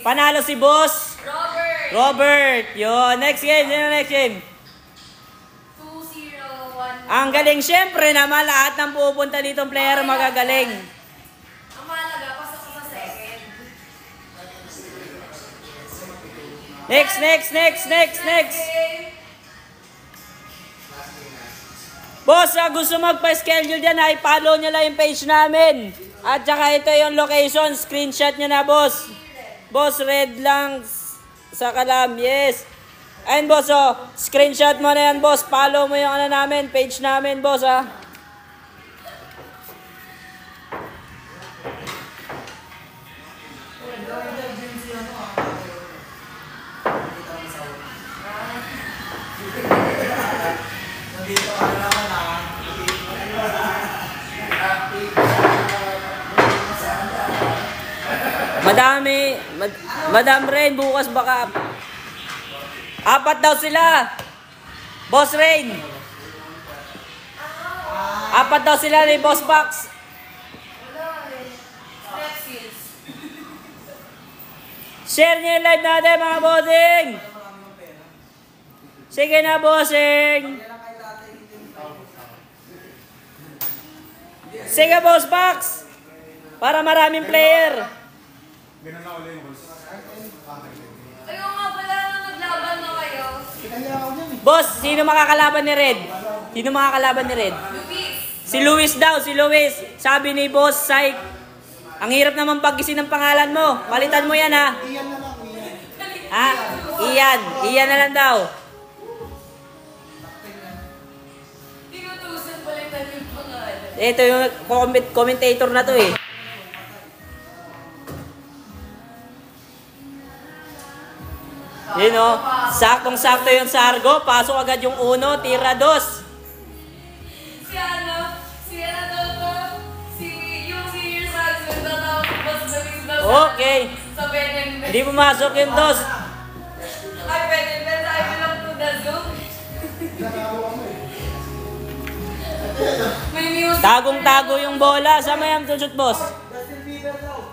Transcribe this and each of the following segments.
Panalo si Boss Robert. Yun. Next game. Sino next game? 2-0-1. Ang galing. Siyempre naman, lahat ng pupunta ditong player magagaling. Ang mahalaga, pasok ko sa second. Next. Boss, gusto magpa-schedule dyan, i-follow nyo lang yung page namin. At saka ito yung location, screenshot nyo na, boss. Boss, red lang sa kalam, yes. Ayun, boss, screenshot mo na yan, boss. Follow mo yung namin, page namin, boss, Madam Rain, bukas baka 4 daw sila. Boss Rain. 4 daw sila ni Boss Box. Share niyo yung live natin, mga bossing. Sige na, bossing. Sige, Boss Box. Para maraming player. Ganun na ulit yung boss. Ayaw nga pala na naglaban na kayo. Boss, sino makakalaban ni Red? Si Luis daw, si Luis. Sabi ni Boss Psych, ang hirap naman pag-isin ng pangalan mo. Palitan mo yan, ha? Iyan na lang, Iyan. Ha? Iyan na lang daw. Tinutusan palitan yung pangalan. Ito yung commentator na to, eh. Yun, oh. Saktong-sakto yung Sargo. Pasok agad yung 1, tira 2. Si senior husband na Okay. sa Benin. Hindi pumasok yung 2. Ay, Benin, I belong to the zoo. May music. Tagong-tago yung bola. Sama yung shoot, boss. Justin Bieber daw.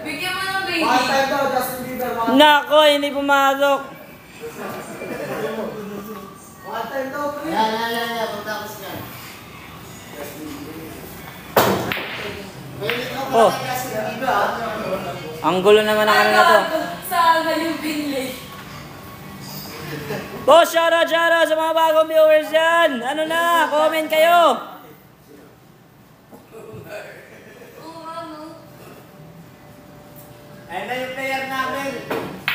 Bigyan mo ng baby. One time daw, Justin Bieber. Nako, hindi pumasok. One time daw, please. Yan. Punta ko siya. Oh. Ang gulo naman ang ano na to. Saan na yung binlay? Boss, shoutout sa mga bagong viewers yan. Ano na, comment kayo. Ayun na yung player namin.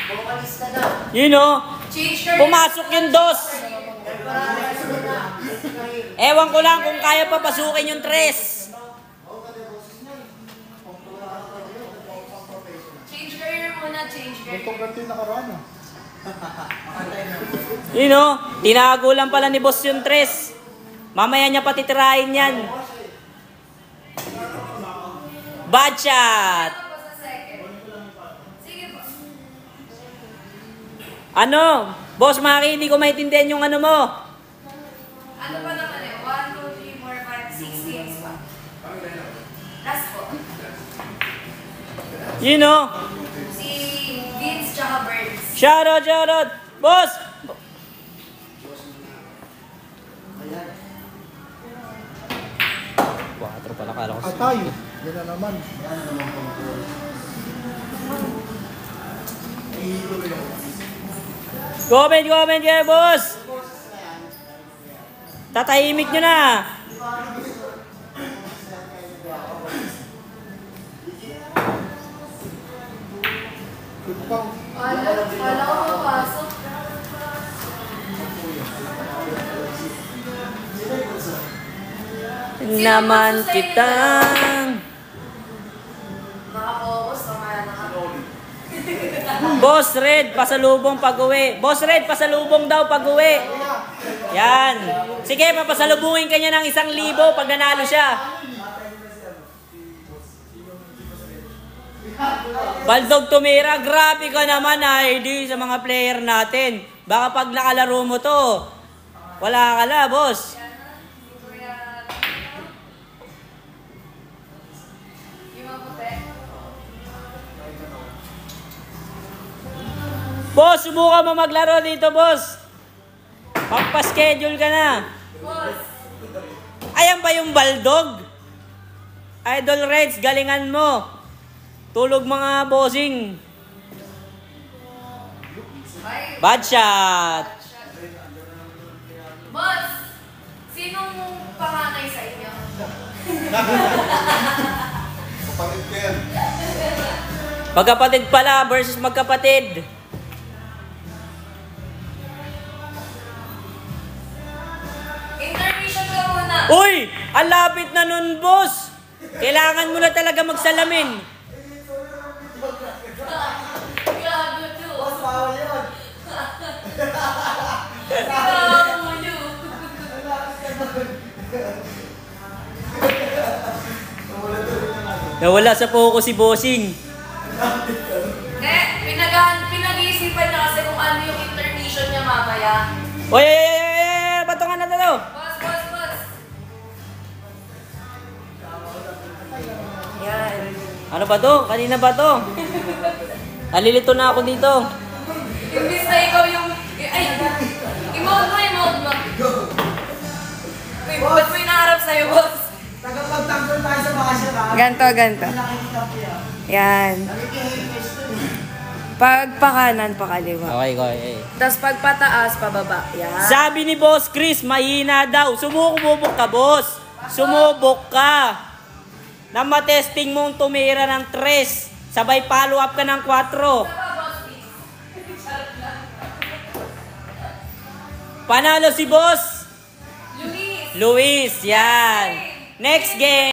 Vocalista na. You know, Change your pumasok yung 2. Ewan ko lang kung kaya pa pasukin yung 3. Change career muna, change career. Ganito yung nakaraan, ah. You know, tinago lang pala ni boss yung 3. Mamaya niya patitirahin yan. Bad shot. Sige po. Ano? Boss Maki, hindi ko maintindihan yung ano mo. Ano pa naman eh? 1, 2, 3, 4, 5, 6 games pa. Last po. You know, Si Vince tsaka Birds. shoutout. Boss! 4 pala, kala ko. Atay! Yan na naman. Comment kayo, boss! Tatahimik nyo na. Wala ko papasok. Naman kita. Nakapokus o kaya nakapoli? Boss Red, pasalubong pag-uwi. Boss Red, pasalubong daw pag-uwi. Yan. Sige, papasalubungin ka niya ng 1,000 pag nanalo siya. Baldog tumira, grabe ka naman, ID sa mga player natin. Baka pag nakalaro mo to, wala ka na, boss. Boss, subukan mo maglaro dito, boss. Pagpa-schedule ka na. Boss. Ayan ba yung Baldog? Idol Reds, galingan mo. Tulog mga bossing. Ay, Bad shot. boss. Sinong panganay sa inyo? Kapatid ko yan. Magkapatid pala versus magkapatid. Intermission ka muna. Uy! Ang lapit na nun, boss! Kailangan mo na talaga magsalamin. Gago to. Boss, bawal yun. Gago nyo. Nawala sa focus si bossing. Pinag-iisipan niya kasi kung ano yung intermission niya mamaya. Uy! Bato nga na to. Boss, boss, boss. Yan. Ano ba to? Kanina ba to? Nalilito na ako dito. Imbis na ikaw yung... Ay! I-mode mo, i-mode mo. Wait, ba't mo inaharap sa'yo, boss? Tagapagtanggol tayo sa basya ka. Ganto, ganto. Nakikita ko yan. Yan. Nakikihipis to eh. Pag pakanan, pakaliwa. Okay, okay. Tapos pag pataas, pababa. Yan. Sabi ni Boss Chris, mahina daw. Sumubok ka, boss. Sumubok ka. Na matesting mong tumira ng 3. Sabay follow up ka ng 4. Panalo si Boss Luis! Luis, yan. Next game.